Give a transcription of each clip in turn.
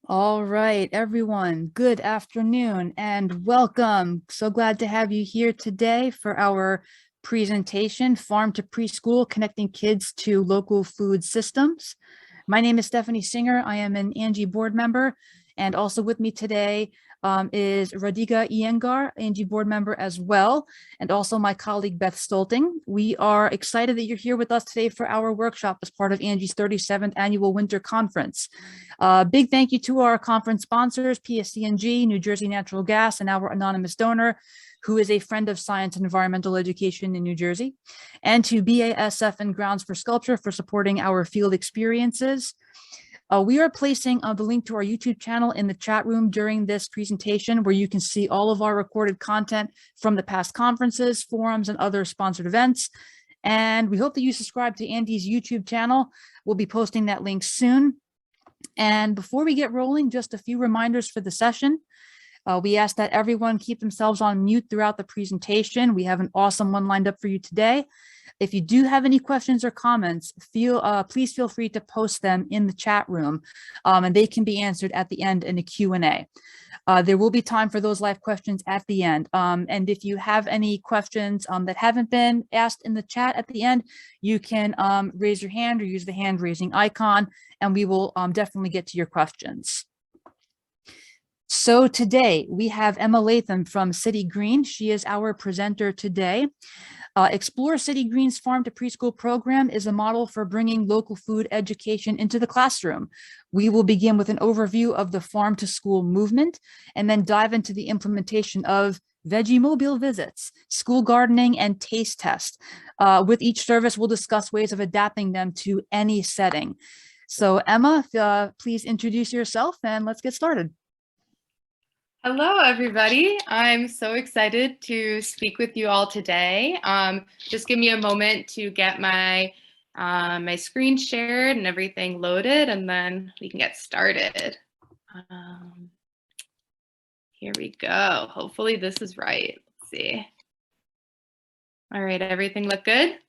All right, everyone, good afternoon and welcome. So glad to have you here today for our presentation, Farm to Preschool, Connecting Kids to Local Food Systems. My name is Stephanie Singer. I am an Angie board member, and also with me today is Radhika Iyengar, Angie board member as well, and also my colleague Beth Stolting. We are excited that you're here with us today for our workshop as part of Angie's 37th annual winter conference. Big thank you to our conference sponsors, PSC&G, New Jersey Natural Gas, and our anonymous donor, who is a friend of science and environmental education in New Jersey, and to BASF and Grounds for Sculpture for supporting our field experiences. We are placing the link to our YouTube channel in the chat room during this presentation, where you can see all of our recorded content from the past conferences, forums, and other sponsored events. And we hope that you subscribe to Andy's YouTube channel. We'll be posting that link soon. And before we get rolling, just a few reminders for the session. We ask that everyone keep themselves on mute throughout the presentation. We have an awesome one lined up for you today. If you do have any questions or comments, please feel free to post them in the chat room, and they can be answered at the end in a Q&A. There will be time for those live questions at the end. And if you have any questions that haven't been asked in the chat at the end, you can raise your hand or use the hand raising icon, and we will definitely get to your questions. So today we have Emma Latham from City Green. She is our presenter today. Explore City Green's Farm to Preschool program is a model for bringing local food education into the classroom. We will begin with an overview of the farm to school movement and then dive into the implementation of veggie mobile visits, school gardening, and taste test. With each service, we'll discuss ways of adapting them to any setting. So Emma, please introduce yourself and let's get started. Hello, everybody. I'm so excited to speak with you all today. Just give me a moment to get my screen shared and everything loaded, and then we can get started. Here we go. Hopefully this is right. Let's see. All right, everything look good?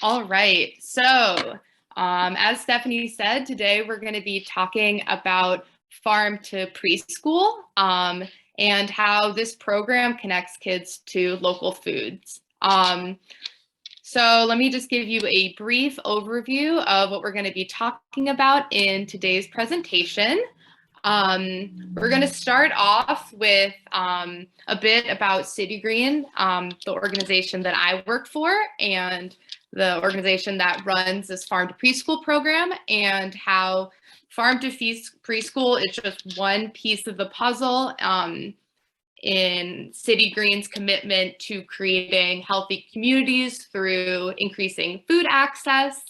All right, so as Stephanie said, today we're going to be talking about farm to preschool and how this program connects kids to local foods. So let me just give you a brief overview of what we're going to be talking about in today's presentation. We're going to start off with a bit about City Green, the organization that I work for, and the organization that runs this farm to preschool program, and how Farm to Preschool is just one piece of the puzzle in City Green's commitment to creating healthy communities through increasing food access,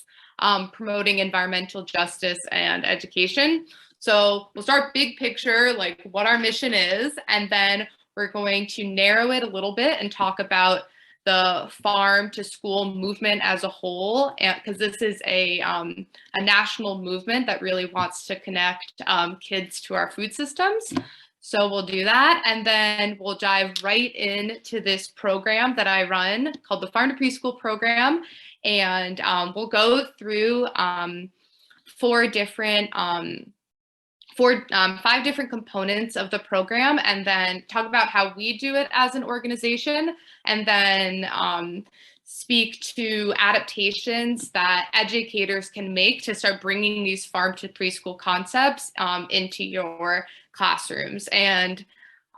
promoting environmental justice and education. So we'll start big picture, like what our mission is, and then we're going to narrow it a little bit and talk about the farm to school movement as a whole, because this is a national movement that really wants to connect kids to our food systems. So we'll do that, and then we'll dive right into this program that I run called the Farm to Preschool program, and we'll go through five different components of the program, and then talk about how we do it as an organization, and then speak to adaptations that educators can make to start bringing these farm to preschool concepts into your classrooms. And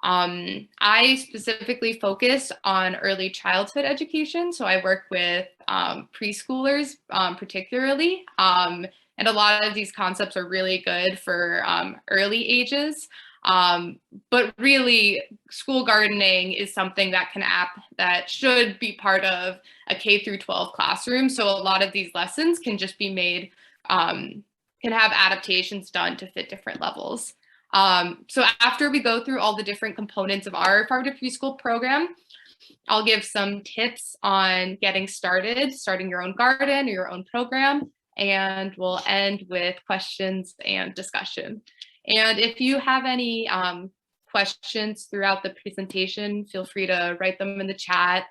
I specifically focus on early childhood education. So I work with preschoolers particularly. And a lot of these concepts are really good for early ages. But really, school gardening is something that should be part of a K through 12 classroom. So a lot of these lessons can just be made, can have adaptations done to fit different levels. So after we go through all the different components of our Farm to Preschool program, I'll give some tips on getting started, starting your own garden or your own program, and we'll end with questions and discussion. And if you have any questions throughout the presentation, feel free to write them in the chat.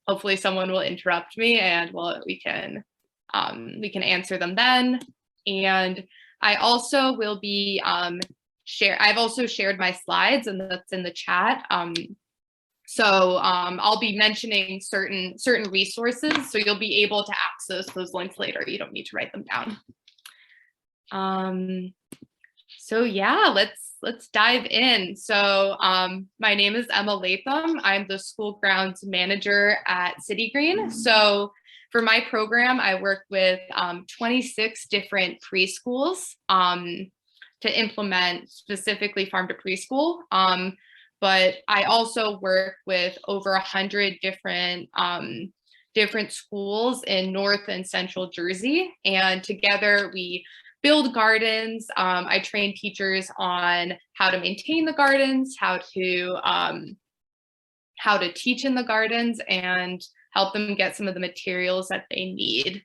Hopefully someone will interrupt me and we can answer them then. And I also will be I've also shared my slides, and that's in the chat. I'll be mentioning certain resources, so you'll be able to access those links later. You don't need to write them down. So yeah, let's dive in. So my name is Emma Latham. I'm the school grounds manager at City Green. So for my program, I work with 26 different preschools to implement specifically farm to preschool. But I also work with over 100 different schools in North and Central Jersey. And together we build gardens. I train teachers on how to maintain the gardens, how to teach in the gardens, and help them get some of the materials that they need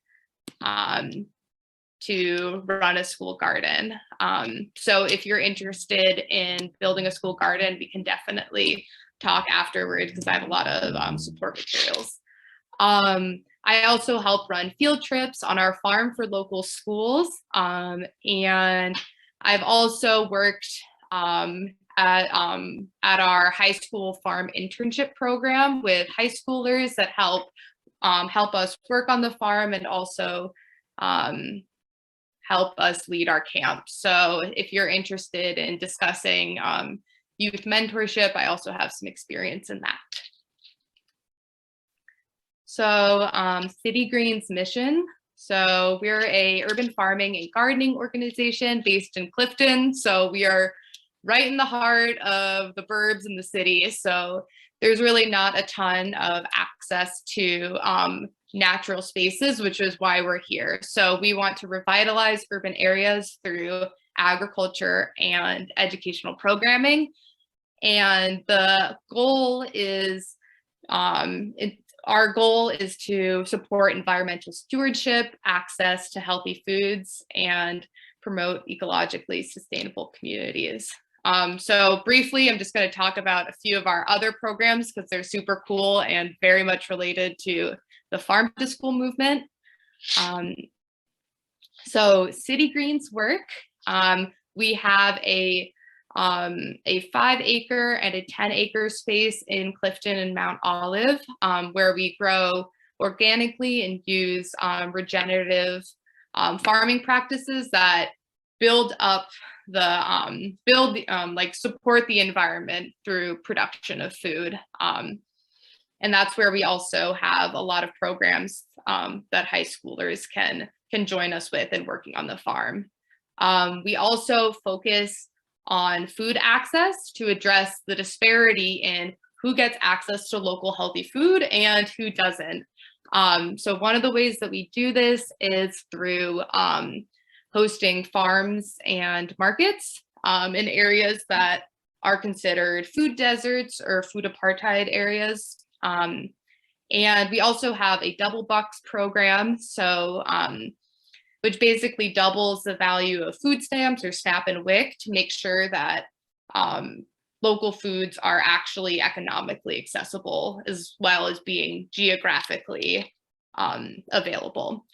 to run a school garden. So if you're interested in building a school garden, we can definitely talk afterwards because I have a lot of support materials. I also help run field trips on our farm for local schools. And I've also worked at our high school farm internship program with high schoolers that help us work on the farm and also help us lead our camp. So if you're interested in discussing youth mentorship, I also have some experience in that. So City Green's mission. So we're a urban farming and gardening organization based in Clifton. So we are right in the heart of the burbs in the city. So there's really not a ton of access to natural spaces, which is why we're here. So we want to revitalize urban areas through agriculture and educational programming. And the goal is our goal is to support environmental stewardship, access to healthy foods, and promote ecologically sustainable communities. So briefly, I'm just going to talk about a few of our other programs because they're super cool and very much related to the farm to school movement. So City Green's work, we have a 5-acre and a 10-acre space in Clifton and Mount Olive, where we grow organically and use regenerative farming practices that support the environment through production of food. And that's where we also have a lot of programs that high schoolers can join us with in working on the farm. We also focus on food access to address the disparity in who gets access to local healthy food and who doesn't. So one of the ways that we do this is through hosting farms and markets in areas that are considered food deserts or food apartheid areas. And we also have a double box program, so which basically doubles the value of food stamps or SNAP and WIC to make sure that local foods are actually economically accessible as well as being geographically available.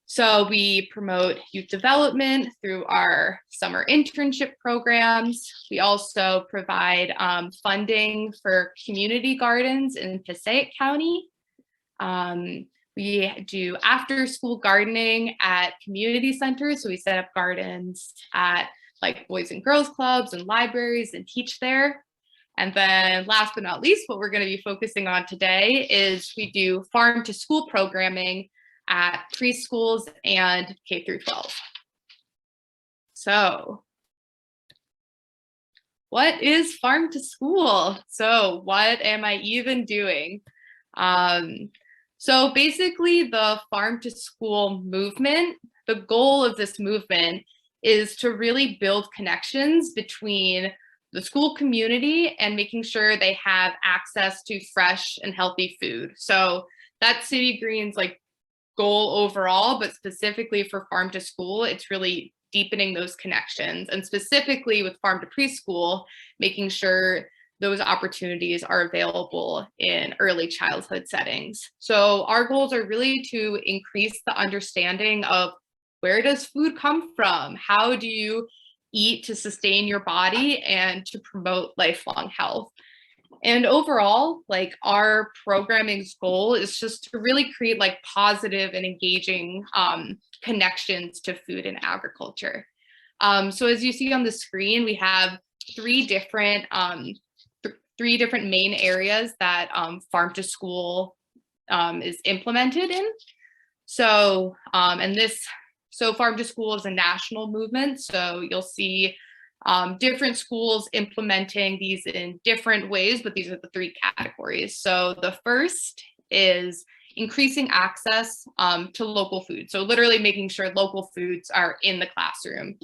So we promote youth development through our summer internship programs. We also provide funding for community gardens in Passaic County. We do after-school gardening at community centers. So we set up gardens at like Boys and Girls Clubs and libraries and teach there. And then last but not least, what we're going to be focusing on today is we do farm to school programming at preschools and K through 12. So what is farm to school? So what am I even doing? So basically the farm to school movement, the goal of this movement is to really build connections between the school community and making sure they have access to fresh and healthy food. So that's City Green's like goal overall, but specifically for farm to school, it's really deepening those connections, and specifically with farm to preschool, making sure those opportunities are available in early childhood settings. So our goals are really to increase the understanding of where does food come from? How do you eat to sustain your body and to promote lifelong health? And overall, like our programming's goal is just to really create like positive and engaging connections to food and agriculture. So as you see on the screen, we have three different main areas that Farm to School is implemented in. So Farm to School is a national movement. So you'll see different schools implementing these in different ways, but these are the three categories. So the first is increasing access to local food. So literally making sure local foods are in the classroom.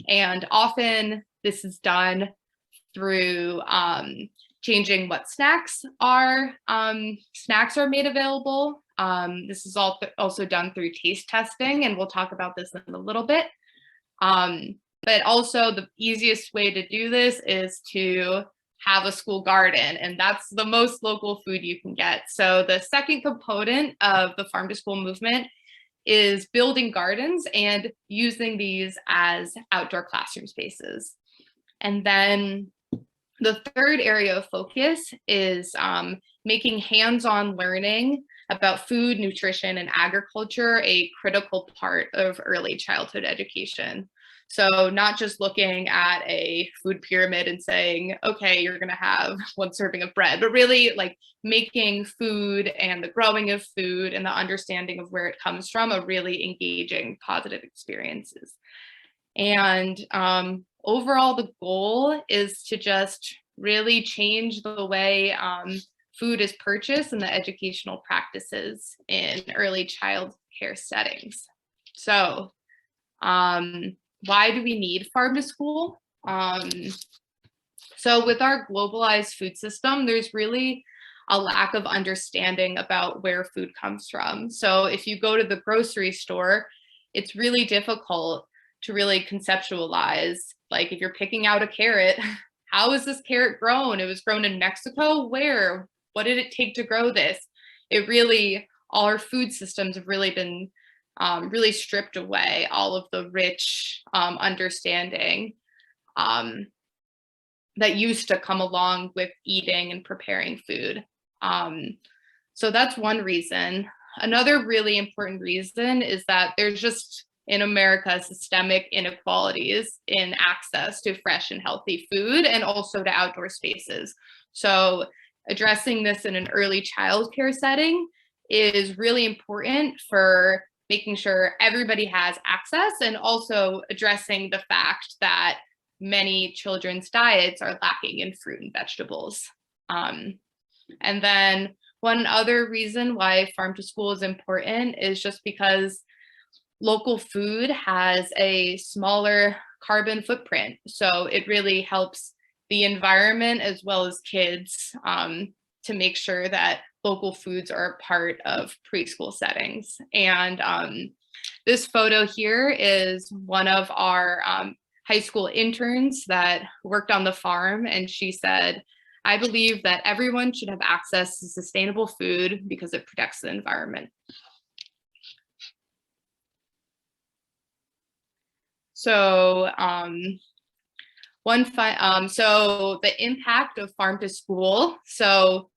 And often this is done through changing what snacks are made available. This is also done through taste testing, and we'll talk about this in a little bit. But also the easiest way to do this is to have a school garden, and that's the most local food you can get. So the second component of the Farm to School movement is building gardens and using these as outdoor classroom spaces. And then the third area of focus is making hands-on learning about food, nutrition, and agriculture a critical part of early childhood education. So not just looking at a food pyramid and saying, okay, you're gonna have one serving of bread, but really like making food and the growing of food and the understanding of where it comes from a really engaging, positive experiences. And overall, the goal is to just really change the way food is purchased and the educational practices in early child care settings. So why do we need Farm to School? So with our globalized food system, there's really a lack of understanding about where food comes from. So if you go to the grocery store, it's really difficult to really conceptualize, like if you're picking out a carrot, how is this carrot grown? It was grown in Mexico? Where? What did it take to grow this? All our food systems have really been really stripped away all of the rich understanding that used to come along with eating and preparing food. So that's one reason. Another really important reason is that there's just in America systemic inequalities in access to fresh and healthy food and also to outdoor spaces. So addressing this in an early childcare setting is really important for making sure everybody has access and also addressing the fact that many children's diets are lacking in fruit and vegetables. And then one other reason why Farm to School is important is just because local food has a smaller carbon footprint. So it really helps the environment as well as kids to make sure that local foods are a part of preschool settings. And this photo here is one of our high school interns that worked on the farm, and she said, I believe that everyone should have access to sustainable food because it protects the environment. So so the impact of Farm to School. So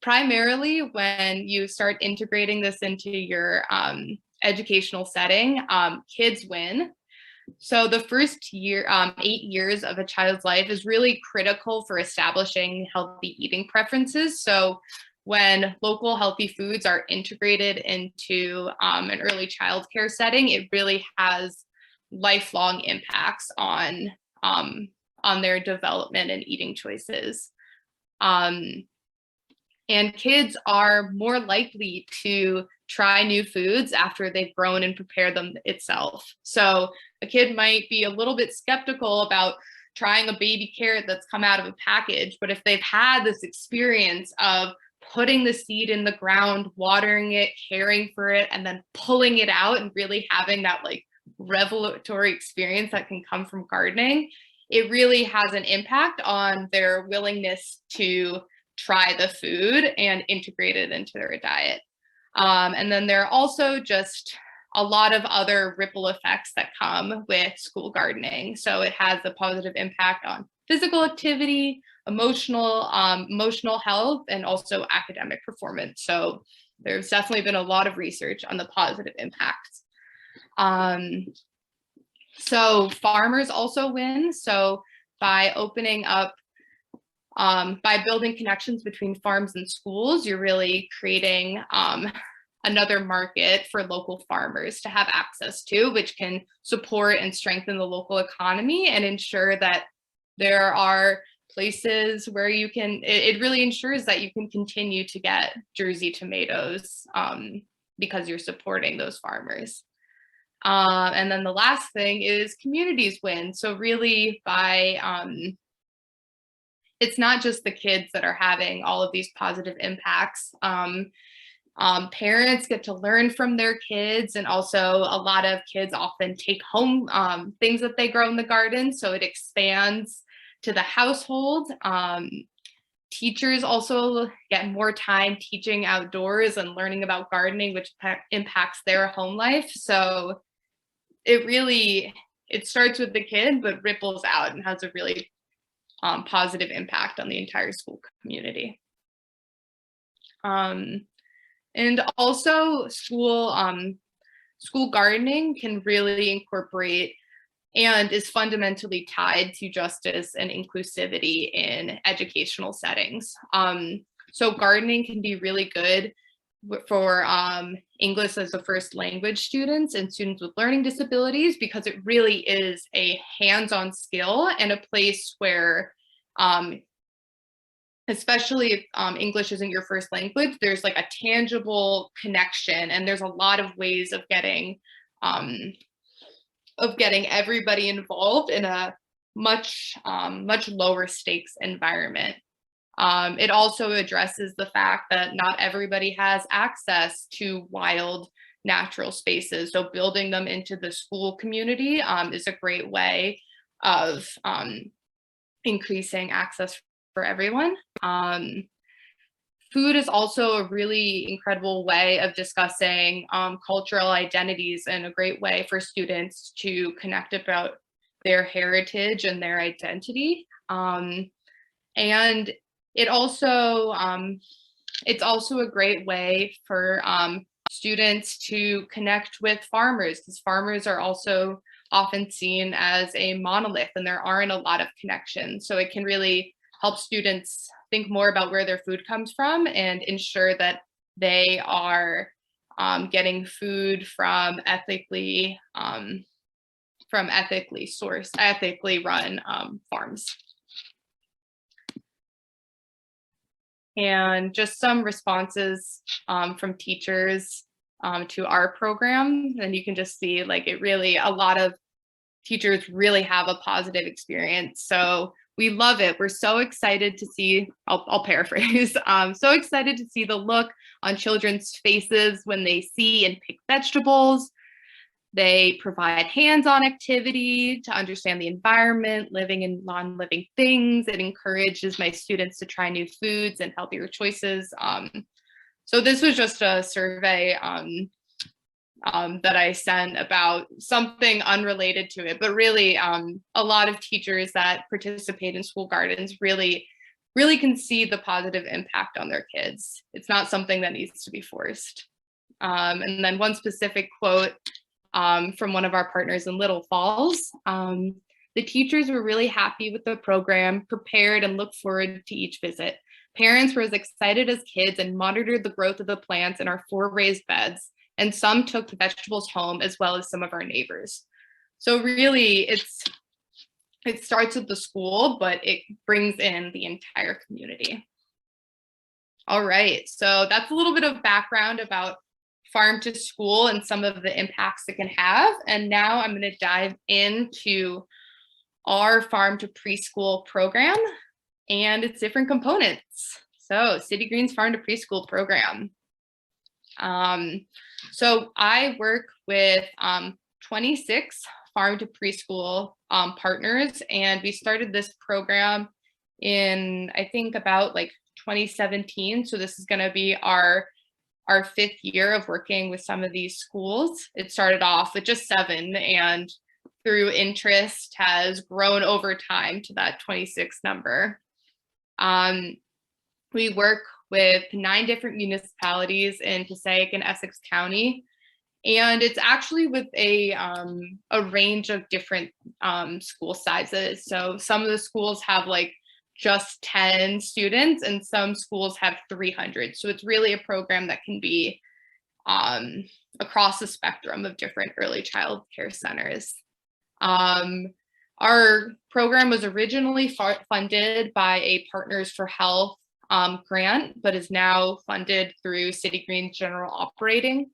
primarily when you start integrating this into your educational setting, kids win. So the first year, 8 years of a child's life is really critical for establishing healthy eating preferences. So when local healthy foods are integrated into an early childcare setting, it really has lifelong impacts on their development and eating choices. And kids are more likely to try new foods after they've grown and prepared them itself. So a kid might be a little bit skeptical about trying a baby carrot that's come out of a package, but if they've had this experience of putting the seed in the ground, watering it, caring for it, and then pulling it out and really having that like revelatory experience that can come from gardening, it really has an impact on their willingness to try the food and integrate it into their diet. And then there are also just a lot of other ripple effects that come with school gardening. So it has a positive impact on physical activity, emotional health, and also academic performance. So there's definitely been a lot of research on the positive impacts. So farmers also win. So by opening up, by building connections between farms and schools, you're really creating another market for local farmers to have access to, which can support and strengthen the local economy and ensure that there are places where you can, it really ensures that you can continue to get Jersey tomatoes because you're supporting those farmers. And then the last thing is communities win. So really by, it's not just the kids that are having all of these positive impacts. Parents get to learn from their kids, and also a lot of kids often take home things that they grow in the garden, so it expands to the household. Teachers also get more time teaching outdoors and learning about gardening, which impacts their home life. So it starts with the kid, but ripples out and has a really positive impact on the entire school community. And also school gardening can really incorporate and is fundamentally tied to justice and inclusivity in educational settings. So gardening can be really good for English as a first language students and students with learning disabilities, because it really is a hands-on skill and a place where, especially if English isn't your first language, there's like a tangible connection, and there's a lot of ways of getting everybody involved in a much lower stakes environment. It also addresses the fact that not everybody has access to wild natural spaces. So building them into the school community is a great way of increasing access for everyone. Food is also a really incredible way of discussing cultural identities, and a great way for students to connect about their heritage and their identity. And it's also a great way for students to connect with farmers, because farmers are also often seen as a monolith and there aren't a lot of connections. So it can really help students think more about where their food comes from and ensure that they are getting food from ethically sourced, ethically run farms. And just some responses from teachers to our program. And you can just see, like, a lot of teachers really have a positive experience. So we love it. We're so excited to see, I'll paraphrase, so excited to see the look on children's faces when they see and pick vegetables. They provide hands-on activity to understand the environment, living in non-living things. It encourages my students to try new foods and healthier choices. So this was just a survey that I sent about something unrelated to it, but really a lot of teachers that participate in school gardens really can see the positive impact on their kids. It's not something that needs to be forced. And then one specific quote from one of our partners in Little Falls. The teachers were really happy with the program, prepared, and looked forward to each visit. Parents were as excited as kids and monitored the growth of the plants in our 4 raised beds, and some took the vegetables home, as well as some of our neighbors. So really, it starts with the school, but it brings in the entire community. All right, so that's a little bit of background about farm to school and some of the impacts it can have. And now I'm going to dive into our farm to preschool program and its different components. So City Green's farm to preschool program. So I work with 26 farm to preschool partners, and we started this program in, I think, about like 2017. So this is going to be our our 5th year of working with some of these schools. It started off with just 7, and through interest has grown over time to that 26 number. We work with 9 different municipalities in Passaic and Essex County, and it's actually with a range of different school sizes. So some of the schools have like just 10 students, and some schools have 300. So it's really a program that can be across the spectrum of different early child care centers. Our program was originally funded by a Partners for Health grant, but is now funded through City Green's general operating.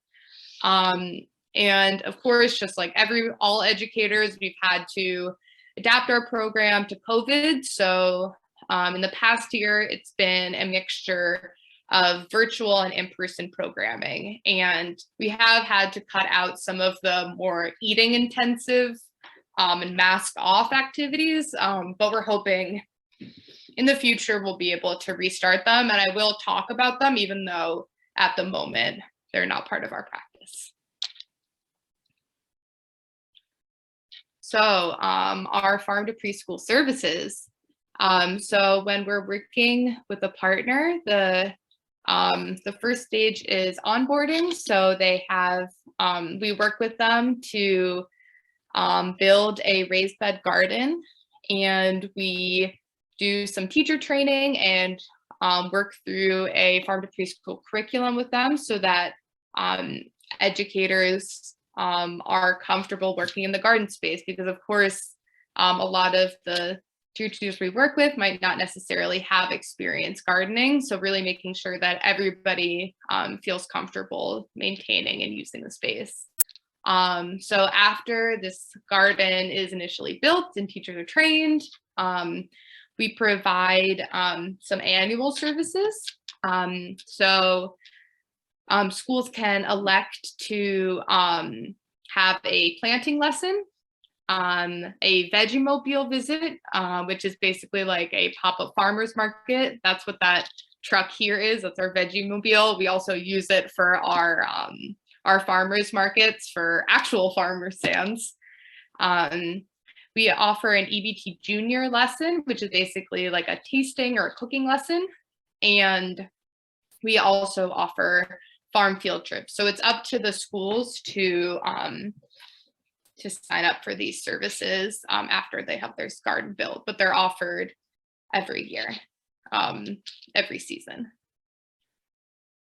And of course, just like all educators, we've had to adapt our program to COVID. So in the past year, it's been a mixture of virtual and in-person programming. And we have had to cut out some of the more eating intensive and mask off activities, but we're hoping in the future we'll be able to restart them. And I will talk about them, even though at the moment they're not part of our practice. So our farm to preschool services. So when we're working with a partner, the first stage is onboarding. So they have, we work with them to build a raised bed garden, and we do some teacher training and work through a farm to preschool curriculum with them so that educators are comfortable working in the garden space, because of course a lot of the teachers we work with might not necessarily have experience gardening. So really making sure that everybody feels comfortable maintaining and using the space. So after this garden is initially built and teachers are trained, we provide some annual services. Schools can elect to have a planting lesson, a Vegemobile visit, which is basically like a pop-up farmers market. That's what that truck here is. That's our Vegemobile. We also use it for our farmers markets for actual farmer stands. We offer an EBT junior lesson, which is basically like a tasting or a cooking lesson. And we also offer farm field trips. So it's up to the schools to sign up for these services after they have their garden built, but they're offered every year, every season.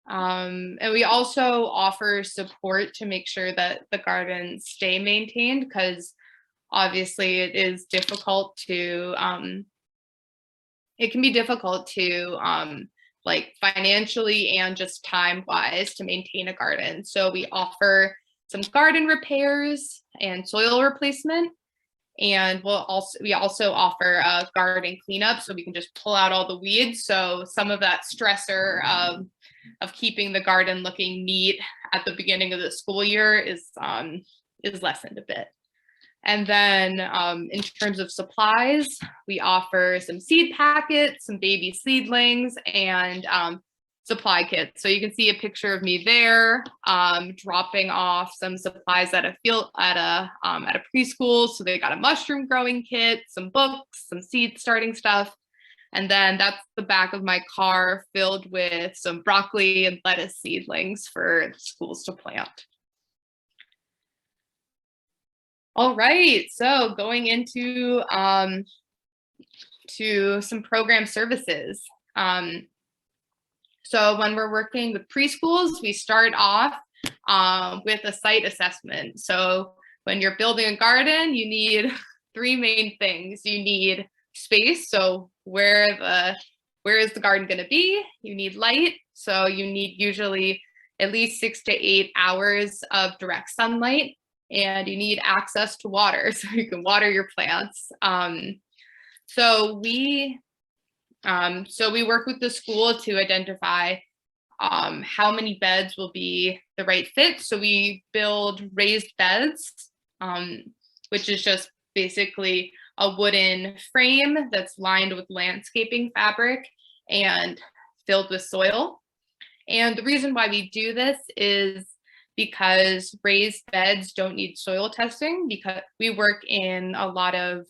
And we also offer support to make sure that the gardens stay maintained, because obviously it is difficult to, it can be difficult to like financially and just time wise to maintain a garden. So we offer some garden repairs and soil replacement. And we also offer a garden cleanup, so we can just pull out all the weeds. So some of that stressor of keeping the garden looking neat at the beginning of the school year is lessened a bit. And then in terms of supplies, we offer some seed packets, some baby seedlings, and supply kits. So you can see a picture of me there dropping off some supplies at a preschool. So they got a mushroom growing kit, some books, some seed starting stuff. And then that's the back of my car filled with some broccoli and lettuce seedlings for schools to plant. All right, so going into to some program services. So when we're working with preschools, we start off with a site assessment. So when you're building a garden, you need 3 main things. You need space, so where is the garden going to be? You need light, so you need usually at least 6 to 8 hours of direct sunlight, and you need access to water so you can water your plants. So we work with the school to identify how many beds will be the right fit. So we build raised beds, which is just basically a wooden frame that's lined with landscaping fabric and filled with soil. And the reason why we do this is because raised beds don't need soil testing, because we work in a lot of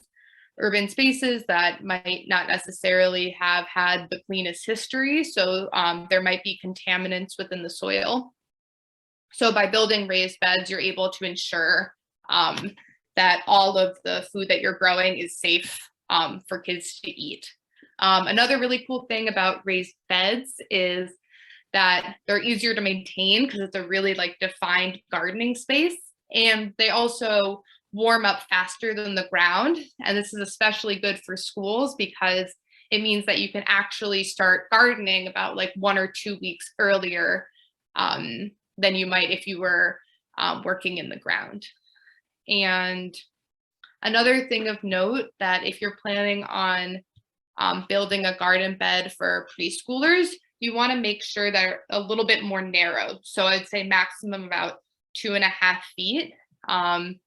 urban spaces that might not necessarily have had the cleanest history. So there might be contaminants within the soil. So by building raised beds, you're able to ensure that all of the food that you're growing is safe for kids to eat. Another really cool thing about raised beds is that they're easier to maintain because it's a really like defined gardening space. And they also warm up faster than the ground. And this is especially good for schools because it means that you can actually start gardening about like 1 or 2 weeks earlier than you might if you were working in the ground. And another thing of note, that if you're planning on building a garden bed for preschoolers, you want to make sure they're a little bit more narrow. So I'd say maximum about 2.5 feet.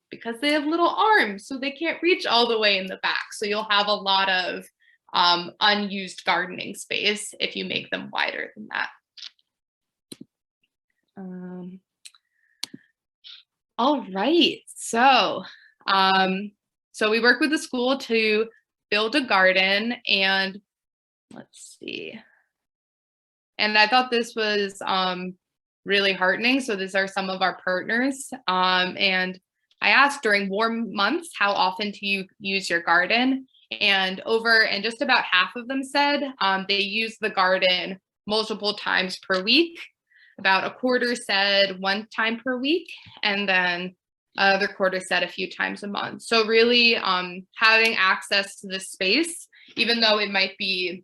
Because they have little arms, so they can't reach all the way in the back. So you'll have a lot of unused gardening space if you make them wider than that. All right, so we work with the school to build a garden, and let's see. And I thought this was really heartening. So these are some of our partners, and I asked during warm months, how often do you use your garden? And just about half of them said they use the garden multiple times per week. About a quarter said 1 time per week, and then another quarter said a few times a month. So really having access to this space, even though it might be,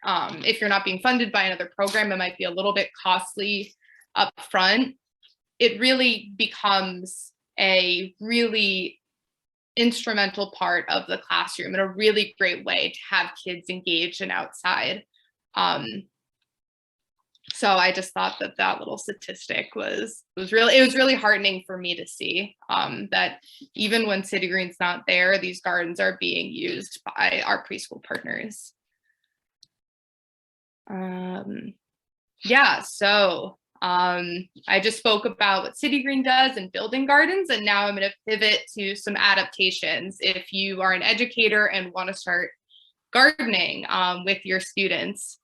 if you're not being funded by another program, it might be a little bit costly up front. It really becomes a really instrumental part of the classroom and a really great way to have kids engaged and outside. So I just thought that little statistic was really heartening for me to see that even when City Green's not there, these gardens are being used by our preschool partners. Yeah, so I just spoke about what City Green does and building gardens, and now I'm going to pivot to some adaptations if you are an educator and want to start gardening with your students.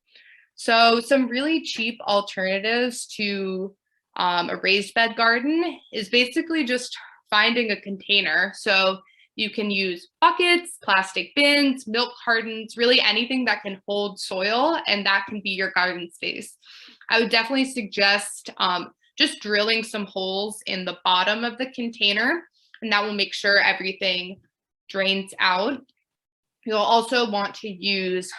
So some really cheap alternatives to a raised bed garden is basically just finding a container. So you can use buckets, plastic bins, milk cartons, really anything that can hold soil, and that can be your garden space. I would definitely suggest just drilling some holes in the bottom of the container, and that will make sure everything drains out. You'll also want to use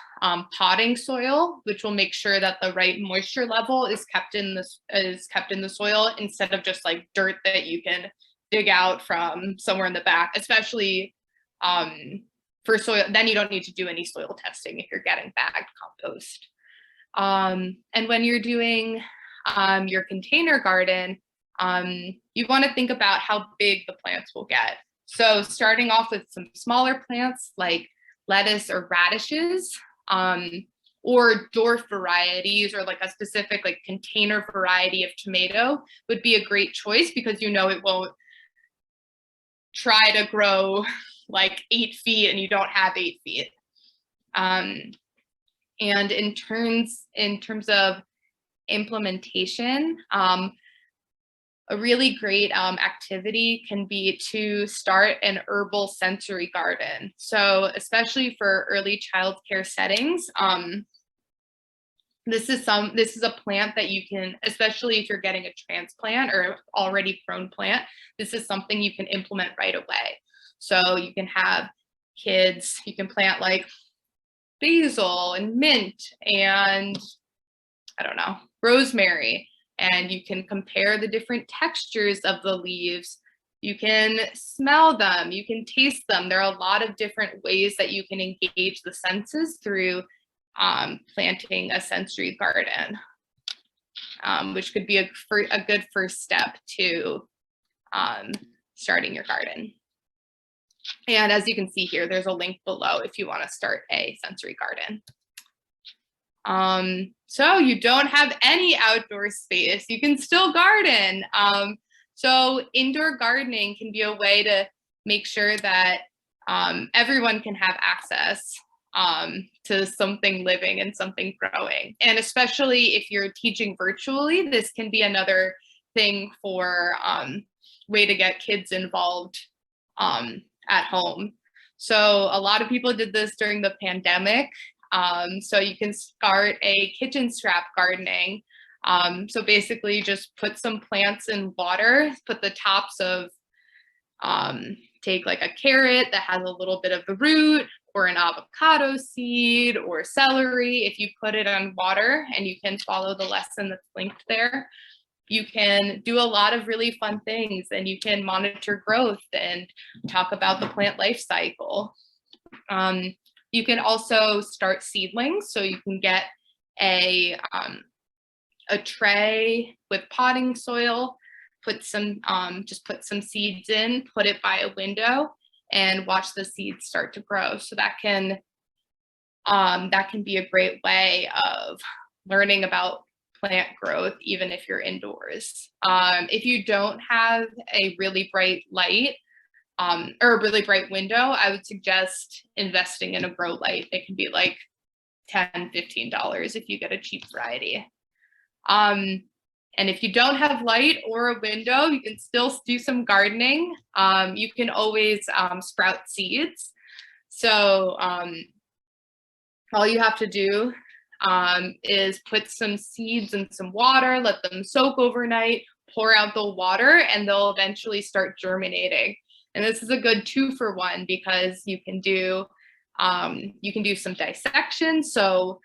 potting soil, which will make sure that the right moisture level is kept in the soil, instead of just like dirt that you can dig out from somewhere in the back, especially for soil. Then you don't need to do any soil testing if you're getting bagged compost. And when you're doing your container garden, you want to think about how big the plants will get. So starting off with some smaller plants like lettuce or radishes, or dwarf varieties, or like a specific like container variety of tomato would be a great choice, because you know it won't try to grow like 8 feet and you don't have 8 feet. And in terms of implementation, a really great activity can be to start an herbal sensory garden. So especially for early childcare settings, this is a plant that you can, especially if you're getting a transplant or already prone plant, this is something you can implement right away. So you can have kids, you can plant like basil and mint and I don't know, rosemary, and you can compare the different textures of the leaves. You can smell them, you can taste them. There are a lot of different ways that you can engage the senses through planting a sensory garden, which could be a good first step to starting your garden. And as you can see here, there's a link below if you want to start a sensory garden. So you don't have any outdoor space, you can still garden. So indoor gardening can be a way to make sure that everyone can have access to something living and something growing. And especially if you're teaching virtually, this can be another thing for way to get kids involved at home. So a lot of people did this during the pandemic. So you can start a kitchen strap gardening. So basically just put some plants in water, put the tops of, take like a carrot that has a little bit of the root, or an avocado seed, or celery. If you put it on water, and you can follow the lesson that's linked there, you can do a lot of really fun things, and you can monitor growth and talk about the plant life cycle. You can also start seedlings, so you can get a tray with potting soil, put some just put some seeds in, put it by a window, and watch the seeds start to grow. So that can be a great way of learning about plant growth, even if you're indoors. If you don't have a really bright light or a really bright window, I would suggest investing in a grow light. They can be like $10, $15 if you get a cheap variety. And if you don't have light or a window, you can still do some gardening. You can always sprout seeds. So all you have to do is put some seeds in some water, let them soak overnight, pour out the water, and they'll eventually start germinating. And this is a good 2-for-1 because you can do some dissection. So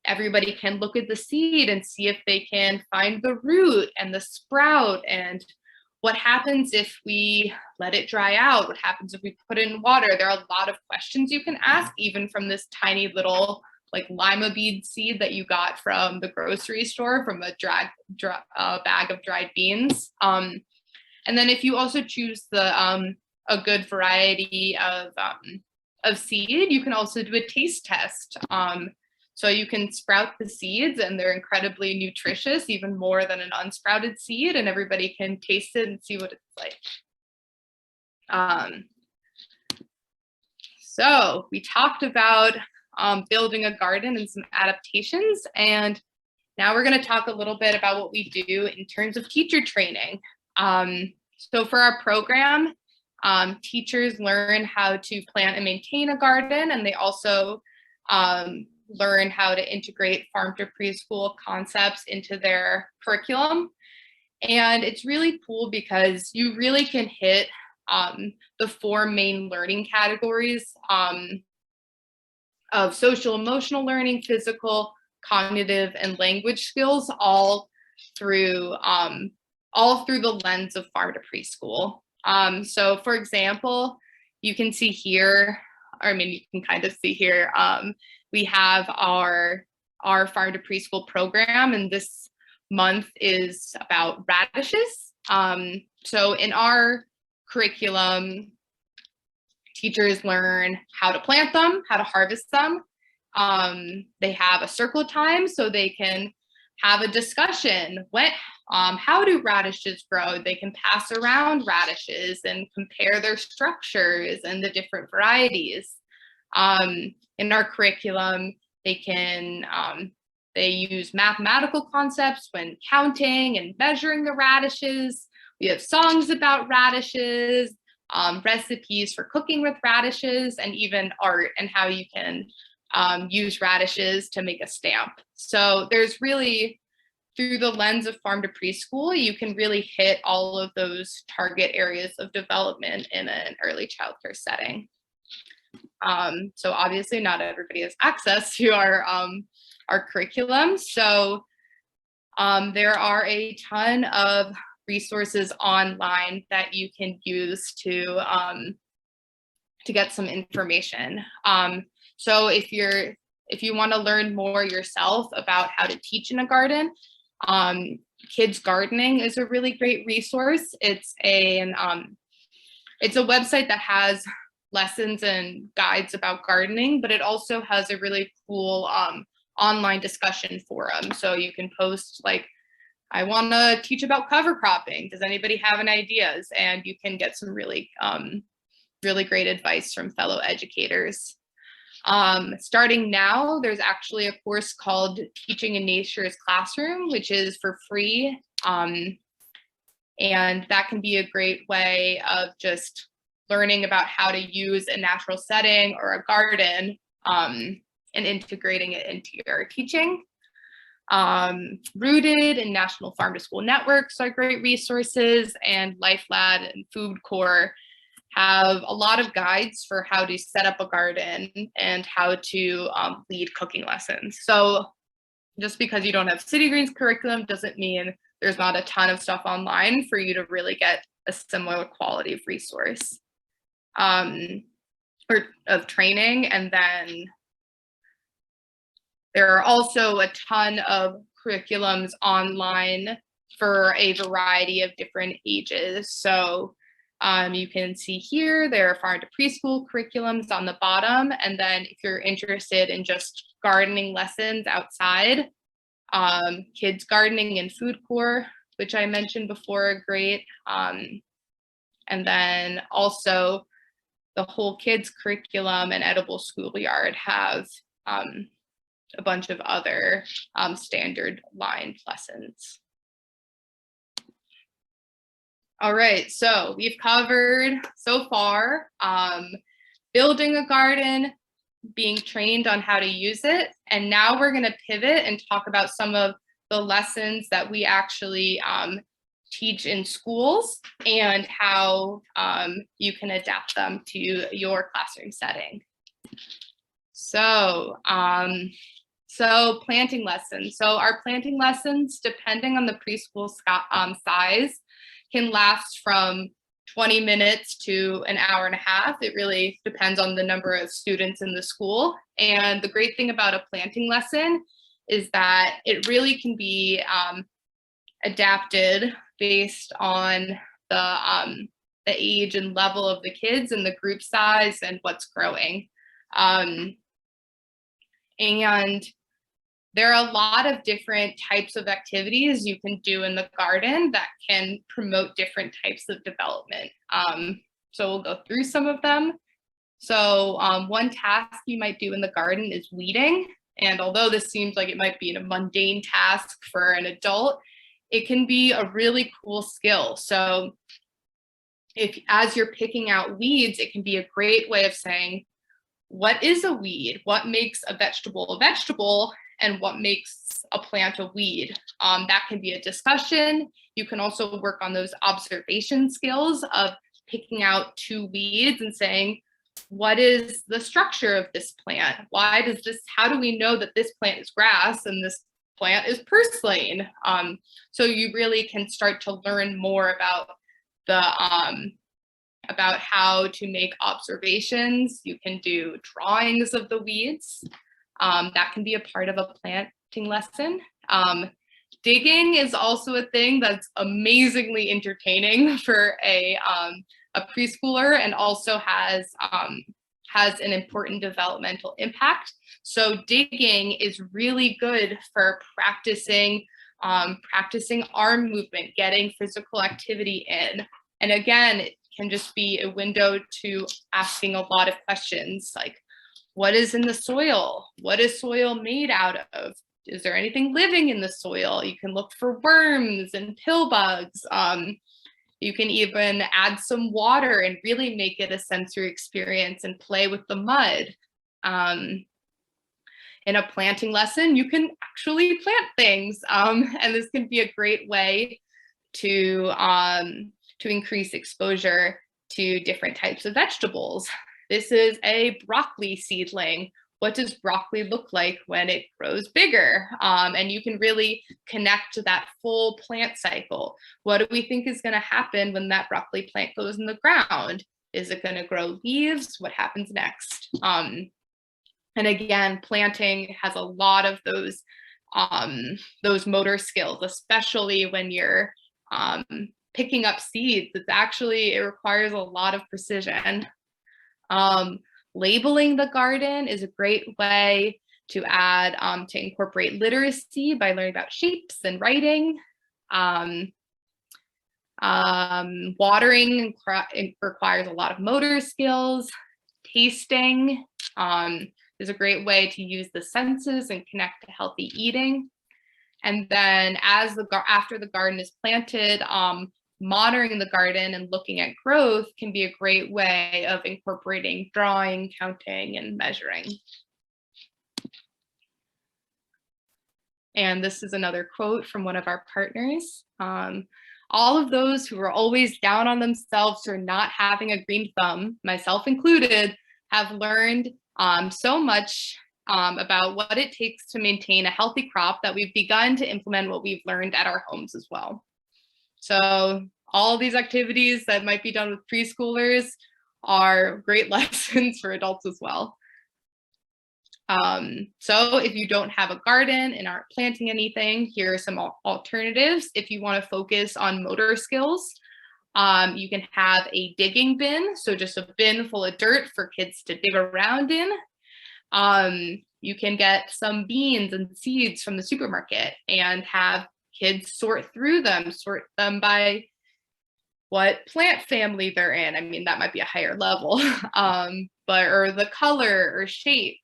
everybody can look at the seed and see if they can find the root and the sprout, and what happens if we let it dry out, what happens if we put it in water. There are a lot of questions you can ask, even from this tiny little like lima bean seed that you got from the grocery store, from a bag of dried beans. And then if you also choose a good variety of seed, you can also do a taste test. So you can sprout the seeds, and they're incredibly nutritious, even more than an unsprouted seed, and everybody can taste it and see what it's like. So we talked about building a garden and some adaptations, and now we're going to talk a little bit about what we do in terms of teacher training. So for our program, teachers learn how to plant and maintain a garden, and they also learn how to integrate farm to preschool concepts into their curriculum. And it's really cool because you really can hit the 4 main learning categories of social emotional learning, physical, cognitive, and language skills, all through the lens of farm to preschool. So for example, you can see here, you can kind of see here, we have our farm to preschool program, and this month is about radishes. So in our curriculum, teachers learn how to plant them, how to harvest them. They have a circle time, so they can have a discussion. How do radishes grow? They can pass around radishes and compare their structures and the different varieties. In our curriculum, they use mathematical concepts when counting and measuring the radishes. We have songs about radishes, recipes for cooking with radishes, and even art and how you can use radishes to make a stamp. So there's really, through the lens of farm to preschool, you can really hit all of those target areas of development in an early childcare setting. So obviously not everybody has access to our curriculum. So there are a ton of resources online that you can use to get some information. So if you want to learn more yourself about how to teach in a garden, Kids Gardening is a really great resource. It's a website that has lessons and guides about gardening, but it also has a really cool online discussion forum. So you can post like, I want to teach about cover cropping. Does anybody have any ideas? And you can get some really, really great advice from fellow educators. Starting now, there's actually a course called Teaching in Nature's Classroom, which is for free. And that can be a great way of just learning about how to use a natural setting or a garden and integrating it into your teaching. Rooted and National Farm to School networks are great resources, and LifeLab and Food Corps have a lot of guides for how to set up a garden and how to lead cooking lessons. So just because you don't have City Green's curriculum doesn't mean there's not a ton of stuff online for you to really get a similar quality of resource or of training. And then there are also a ton of curriculums online for a variety of different ages. So you can see here, there are farm to preschool curriculums on the bottom. And then if you're interested in just gardening lessons outside, kids gardening and Food Corps, which I mentioned before, are great. And then also the whole kids curriculum and Edible Schoolyard have a bunch of other standard lined lessons. All right, so we've covered so far building a garden, being trained on how to use it, and now we're going to pivot and talk about some of the lessons that we actually teach in schools and how you can adapt them to your classroom setting. So, planting lessons. So our planting lessons, depending on the preschool size, can last from 20 minutes to an hour and a half. It really depends on the number of students in the school. And the great thing about a planting lesson is that it really can be adapted based on the age and level of the kids and the group size and what's growing. And there are a lot of different types of activities you can do in the garden that can promote different types of development. So we'll go through some of them. So one task you might do in the garden is weeding. And although this seems like it might be a mundane task for an adult, it can be a really cool skill. So as you're picking out weeds, it can be a great way of saying, what is a weed? What makes a vegetable, and what makes a plant a weed? That can be a discussion. You can also work on those observation skills of picking out two weeds and saying, what is the structure of this plant? How do we know that this plant is grass and this plant is purslane? So you really can start to learn more about about how to make observations. You can do drawings of the weeds. That can be a part of a planting lesson. Digging is also a thing that's amazingly entertaining for a preschooler, and also has an important developmental impact. So digging is really good for practicing arm movement, getting physical activity in. And again, it can just be a window to asking a lot of questions like, what is in the soil? What is soil made out of? Is there anything living in the soil? You can look for worms and pill bugs. You can even add some water and really make it a sensory experience and play with the mud. In a planting lesson, you can actually plant things. And this can be a great way to increase exposure to different types of vegetables. This is a broccoli seedling. What does broccoli look like when it grows bigger? And you can really connect to that full plant cycle. What do we think is going to happen when that broccoli plant goes in the ground? Is it going to grow leaves? What happens next? And again, planting has a lot of those motor skills, especially when you're picking up seeds. It requires a lot of precision. Labeling the garden is a great way to add, to incorporate literacy by learning about shapes and writing. Watering requires a lot of motor skills. Tasting is a great way to use the senses and connect to healthy eating. And then after the garden is planted, monitoring the garden and looking at growth can be a great way of incorporating drawing, counting, and measuring. And this is another quote from one of our partners. All of those who are always down on themselves for not having a green thumb, myself included, have learned so much about what it takes to maintain a healthy crop that we've begun to implement what we've learned at our homes as well. So all these activities that might be done with preschoolers are great lessons for adults as well. So if you don't have a garden and aren't planting anything, here are some alternatives. If you want to focus on motor skills, you can have a digging bin, so just a bin full of dirt for kids to dig around in. You can get some beans and seeds from the supermarket and have kids sort them by what plant family they're in. I mean, that might be a higher level, or the color or shape.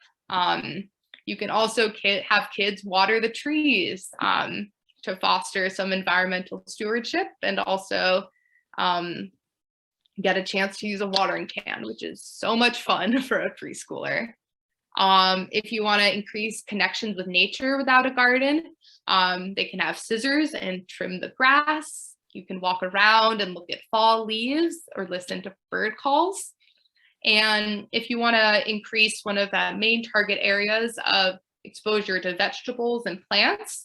You can also have kids water the trees to foster some environmental stewardship, and also get a chance to use a watering can, which is so much fun for a preschooler. If you want to increase connections with nature without a garden, they can have scissors and trim the grass. You can walk around and look at fall leaves or listen to bird calls. And if you want to increase one of the main target areas of exposure to vegetables and plants,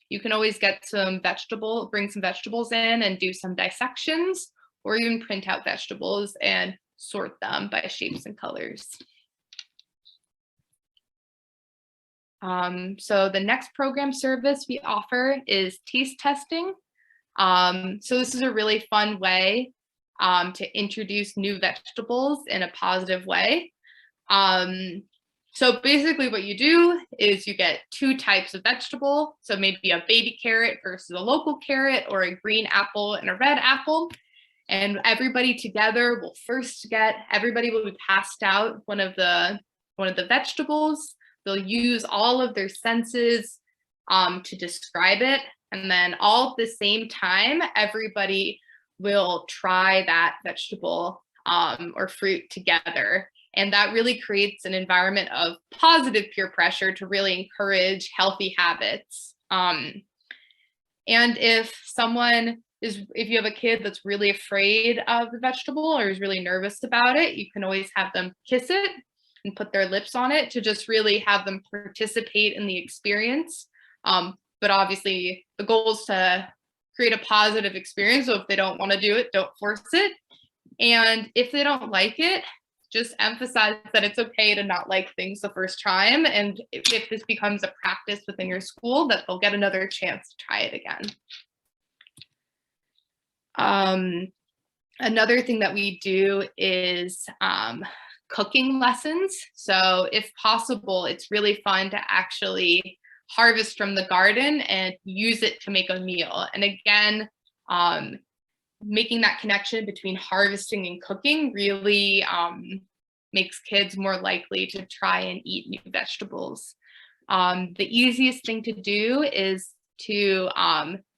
you can always bring some vegetables in and do some dissections, or even print out vegetables and sort them by shapes and colors. So the next program service we offer is taste testing. So this is a really fun way to introduce new vegetables in a positive way. So basically what you do is you get two types of vegetable. So maybe a baby carrot versus a local carrot, or a green apple and a red apple. And everybody together will everybody will be passed out one of the vegetables. They'll use all of their senses to describe it. And then all at the same time, everybody will try that vegetable or fruit together. And that really creates an environment of positive peer pressure to really encourage healthy habits. And if you have a kid that's really afraid of the vegetable or is really nervous about it, you can always have them kiss it and put their lips on it to just really have them participate in the experience. But obviously the goal is to create a positive experience. So if they don't want to do it, don't force it. And if they don't like it, just emphasize that it's okay to not like things the first time. And if this becomes a practice within your school, that they'll get another chance to try it again. Another thing that we do is cooking lessons. So if possible, it's really fun to actually harvest from the garden and use it to make a meal. And again, making that connection between harvesting and cooking really makes kids more likely to try and eat new vegetables. The easiest thing to do is to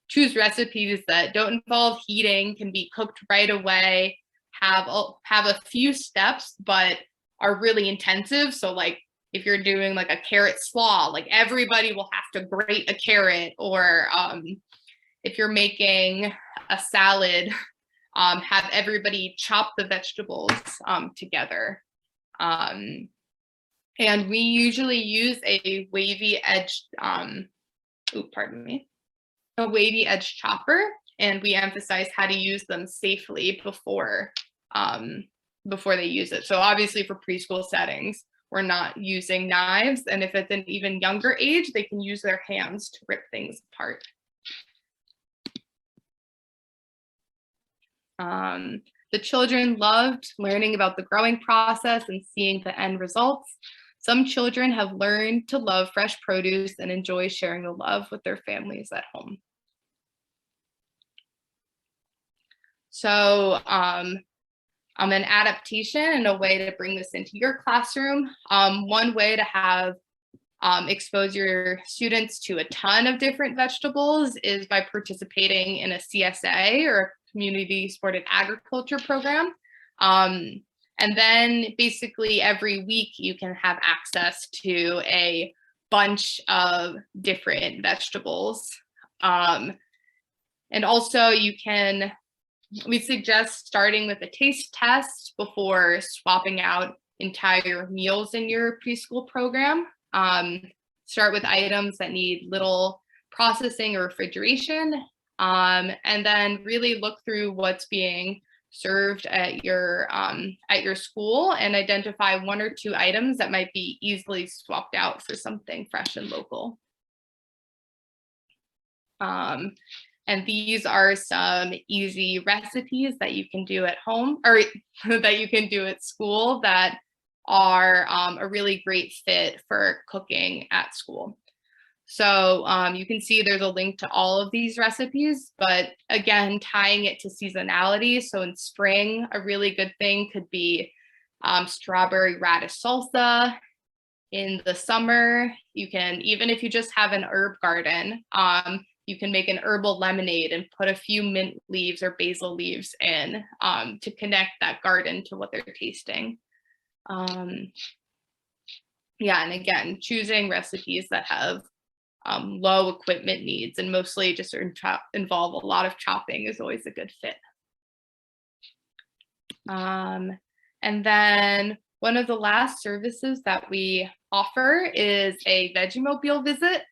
choose recipes that don't involve heating, can be cooked right away, have a few steps, but are really intensive. So like if you're doing like a carrot slaw, like everybody will have to grate a carrot, or if you're making a salad, have everybody chop the vegetables together. And we usually use a wavy edged, a wavy edge chopper, and we emphasize how to use them safely before they use it. So obviously for preschool settings, we're not using knives, and if it's an even younger age, they can use their hands to rip things apart. The children loved learning about the growing process and seeing the end results. some children have learned to love fresh produce and enjoy sharing the love with their families at home. So an adaptation and a way to bring this into your classroom. One way to have expose your students to a ton of different vegetables is by participating in a CSA or a community supported agriculture program. And then basically every week you can have access to a bunch of different vegetables. And also we suggest starting with a taste test before swapping out entire meals in your preschool program. Start with items that need little processing or refrigeration, and then really look through what's being served at your school and identify 1 or 2 items that might be easily swapped out for something fresh and local. And these are some easy recipes that you can do at home or that you can do at school that are a really great fit for cooking at school. So you can see there's a link to all of these recipes, but again, tying it to seasonality. So in spring, a really good thing could be strawberry radish salsa. In the summer, you can, even if you just have an herb garden, you can make an herbal lemonade and put a few mint leaves or basil leaves in to connect that garden to what they're tasting. Yeah, and again, choosing recipes that have low equipment needs and mostly just involve a lot of chopping is always a good fit. And then one of the last services that we offer is a Vegemobile visit.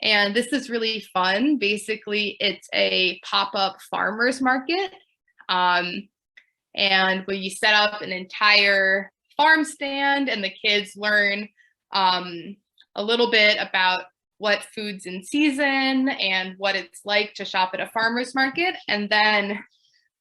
And this is really fun. Basically, it's a pop-up farmer's market. And where you set up an entire farm stand and the kids learn a little bit about what food's in season and what it's like to shop at a farmer's market. And then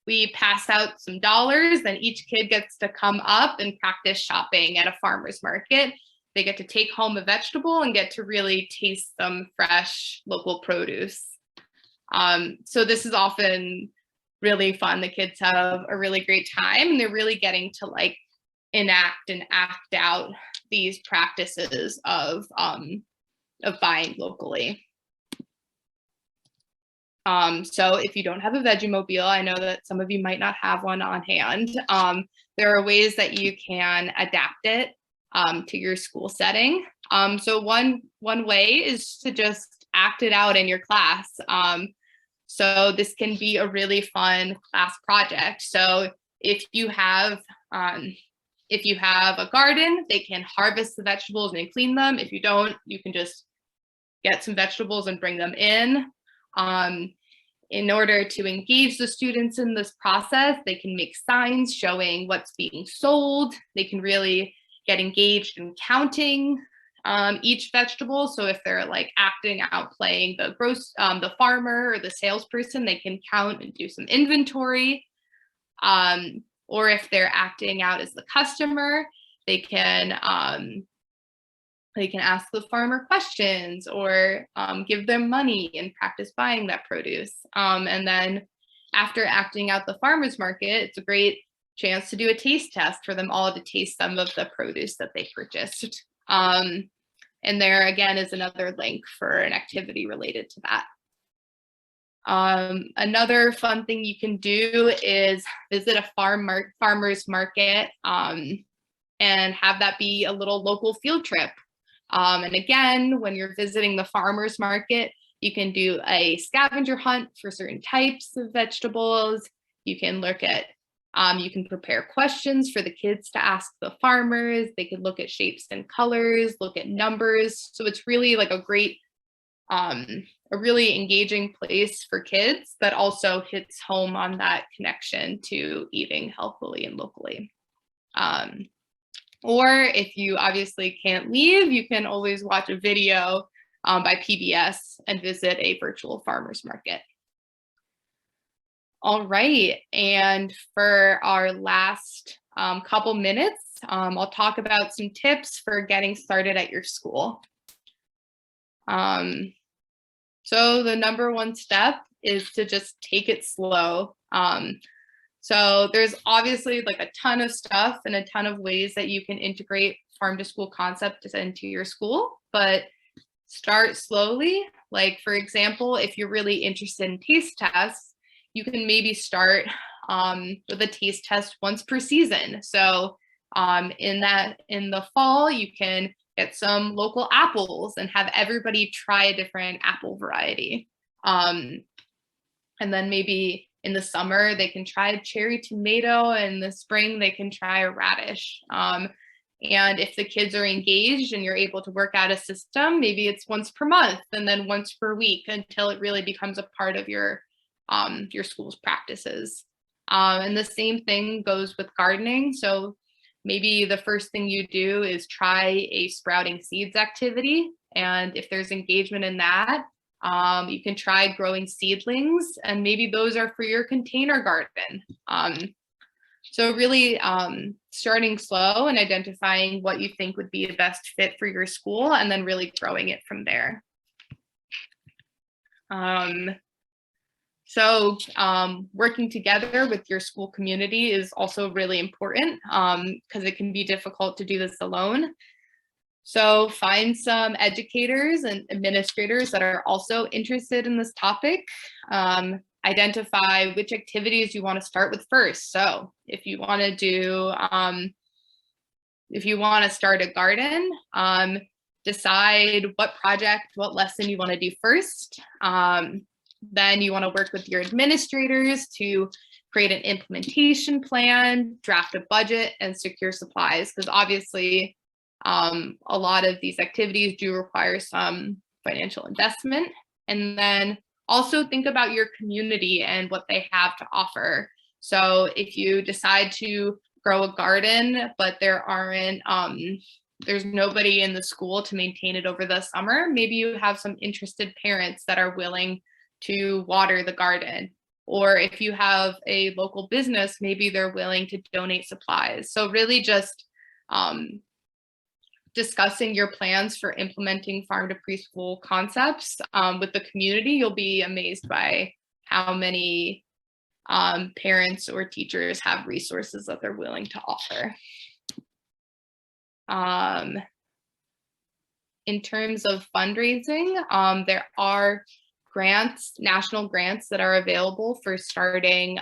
we pass out some dollars and each kid gets to come up and practice shopping at a farmer's market. They get to take home a vegetable and get to really taste some fresh local produce. So this is often really fun. The kids have a really great time and they're really getting to like enact and act out these practices of buying locally. So if you don't have a Vegemobile, I know that some of you might not have one on hand. There are ways that you can adapt it to your school setting. So one way is to just act it out in your class. So this can be a really fun class project. So if you have a garden, they can harvest the vegetables and clean them. If you don't, you can just get some vegetables and bring them in. In order to engage the students in this process, they can make signs showing what's being sold. They can really get engaged in counting each vegetable. So if they're like acting out, playing the farmer or the salesperson, they can count and do some inventory. Or if they're acting out as the customer, they can ask the farmer questions or give them money and practice buying that produce. And then after acting out the farmer's market, it's a great chance to do a taste test for them all to taste some of the produce that they purchased. And there again is another link for an activity related to that. Another fun thing you can do is visit a farmer's market and have that be a little local field trip. And again, when you're visiting the farmer's market, you can do a scavenger hunt for certain types of vegetables. You can look at, you can prepare questions for the kids to ask the farmers. They could look at shapes and colors, look at numbers. So it's really like a great, a really engaging place for kids that also hits home on that connection to eating healthfully and locally. Or if you obviously can't leave, you can always watch a video by PBS and visit a virtual farmer's market. All right, and for our last couple minutes, I'll talk about some tips for getting started at your school. So the number one step is to just take it slow. So there's obviously like a ton of stuff and a ton of ways that you can integrate farm to school concepts into your school, but start slowly. Like, for example, if you're really interested in taste tests, you can maybe start with a taste test once per season. So in the fall, you can get some local apples and have everybody try a different apple variety. And then maybe in the summer, they can try a cherry tomato, and in the spring, they can try a radish. And if the kids are engaged and you're able to work out a system, maybe it's once per month and then once per week until it really becomes a part of your school's practices. And the same thing goes with gardening. So maybe the first thing you do is try a sprouting seeds activity. And if there's engagement in that, you can try growing seedlings, and maybe those are for your container garden. So really starting slow and identifying what you think would be the best fit for your school, and then really growing it from there. So working together with your school community is also really important because it can be difficult to do this alone. So find some educators and administrators that are also interested in this topic. Identify which activities you want to start with first. So if you want to start a garden, decide what project, what lesson you want to do first. Then you want to work with your administrators to create an implementation plan, draft a budget, and secure supplies, because obviously a lot of these activities do require some financial investment. And then also think about your community and what they have to offer. So if you decide to grow a garden, but there's nobody in the school to maintain it over the summer, maybe you have some interested parents that are willing to water the garden. Or if you have a local business, maybe they're willing to donate supplies. So really just discussing your plans for implementing farm to preschool concepts with the community. You'll be amazed by how many parents or teachers have resources that they're willing to offer. In terms of fundraising, there are grants, national grants that are available for starting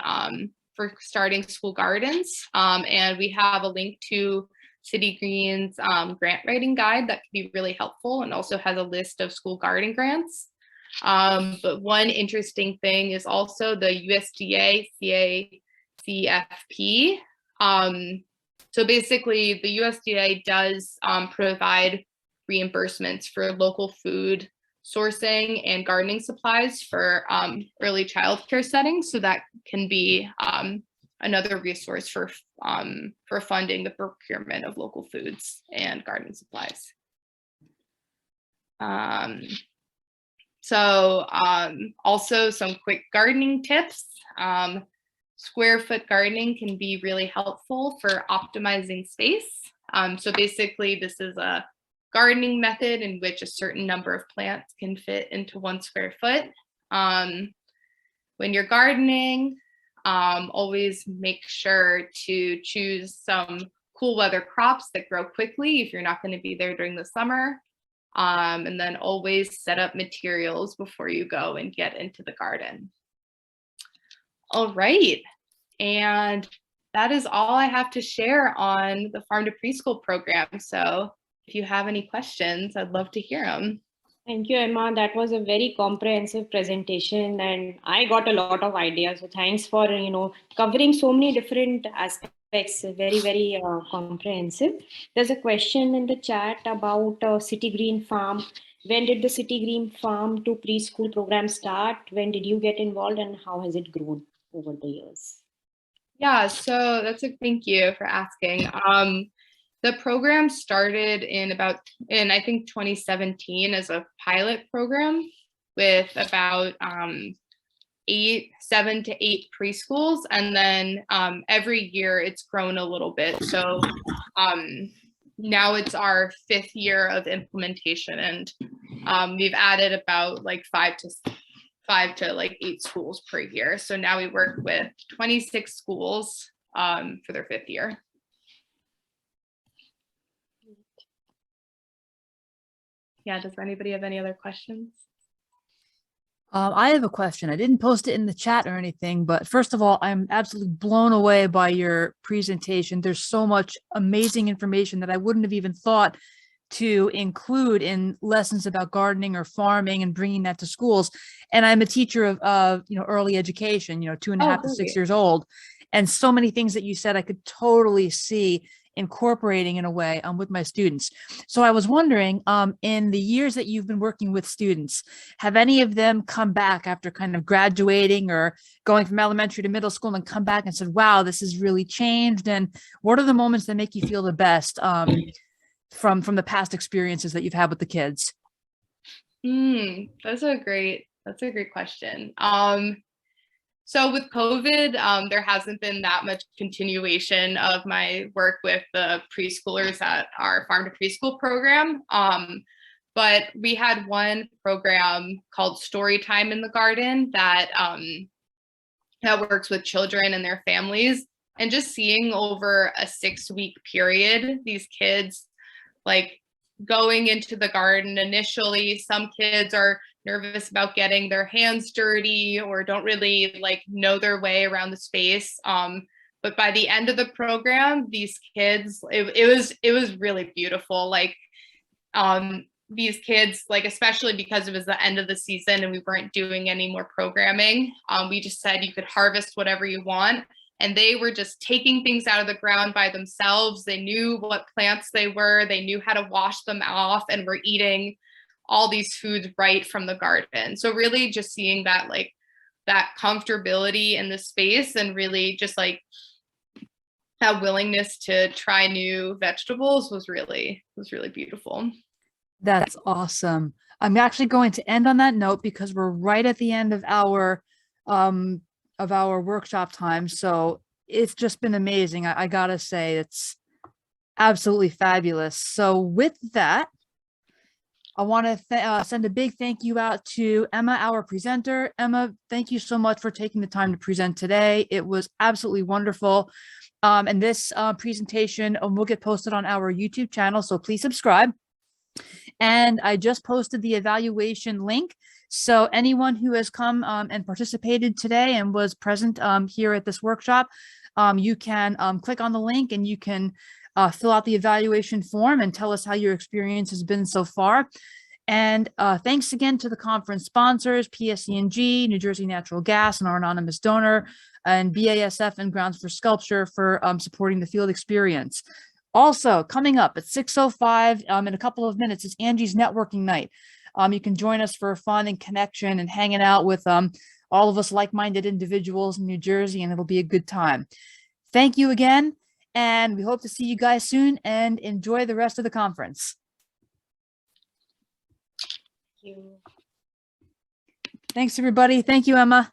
school gardens. And we have a link to City Green's grant writing guide that can be really helpful, and also has a list of school garden grants. But one interesting thing is also the USDA CACFP. So basically the USDA does provide reimbursements for local food sourcing and gardening supplies for early childcare settings. So that can be another resource for funding the procurement of local foods and gardening supplies. Also some quick gardening tips. Square foot gardening can be really helpful for optimizing space. So basically this is a gardening method in which a certain number of plants can fit into 1 square foot. When you're gardening, always make sure to choose some cool weather crops that grow quickly if you're not going to be there during the summer. And then always set up materials before you go and get into the garden. All right, and that is all I have to share on the Farm to Preschool program. So if you have any questions, I'd love to hear them. Thank you, Emma. That was a very comprehensive presentation, and I got a lot of ideas. So thanks for covering so many different aspects. Very, very comprehensive. There's a question in the chat about City Green Farm. When did the City Green Farm to preschool program start? When did you get involved, and how has it grown over the years? Yeah, so thank you for asking. The program started in I think 2017 as a pilot program with about 7 to 8 preschools, and then every year it's grown a little bit. So now it's our 5th year of implementation, and we've added about like 5 to like 8 schools per year. So now we work with 26 schools for their 5th year. Yeah, does anybody have any other questions? I have a question. I didn't post it in the chat or anything, but first of all, I'm absolutely blown away by your presentation. There's so much amazing information that I wouldn't have even thought to include in lessons about gardening or farming and bringing that to schools. And I'm a teacher of early education, 2.5 to 6 years old. And so many things that you said, I could totally see incorporating in a way with my students. So I was wondering, in the years that you've been working with students, have any of them come back after kind of graduating or going from elementary to middle school and come back and said, wow, this has really changed? And what are the moments that make you feel the best from the past experiences that you've had with the kids? That's a great question. So with COVID, there hasn't been that much continuation of my work with the preschoolers at our Farm to Preschool program. But we had one program called Story Time in the Garden that works with children and their families. And just seeing over a 6-week period, these kids like going into the garden. Initially, some kids are nervous about getting their hands dirty or don't really like know their way around the space. But by the end of the program, these kids, it was really beautiful. Like these kids, like especially because it was the end of the season and we weren't doing any more programming, we just said you could harvest whatever you want. And they were just taking things out of the ground by themselves. They knew what plants they were. They knew how to wash them off and were eating all these foods right from the garden. So really just seeing that like that comfortability in the space and really just like that willingness to try new vegetables was really beautiful. That's awesome. I'm actually going to end on that note because we're right at the end of our workshop time. So it's just been amazing. I gotta say, it's absolutely fabulous. So with that, I want to send a big thank you out to Emma, our presenter. Emma, thank you so much for taking the time to present today. It was absolutely wonderful. And this presentation will get posted on our YouTube channel, so please subscribe. And I just posted the evaluation link. So anyone who has come and participated today and was present here at this workshop, you can click on the link and you can fill out the evaluation form and tell us how your experience has been so far. And thanks again to the conference sponsors, PSE&G, New Jersey Natural Gas, and our anonymous donor, and BASF and Grounds for Sculpture for supporting the field experience. Also, coming up at 6:05 in a couple of minutes is Angie's networking night. You can join us for fun and connection and hanging out with all of us like-minded individuals in New Jersey, and it'll be a good time. Thank you again, and we hope to see you guys soon, and enjoy the rest of the conference. Thank you. Thanks, everybody. Thank you, Emma.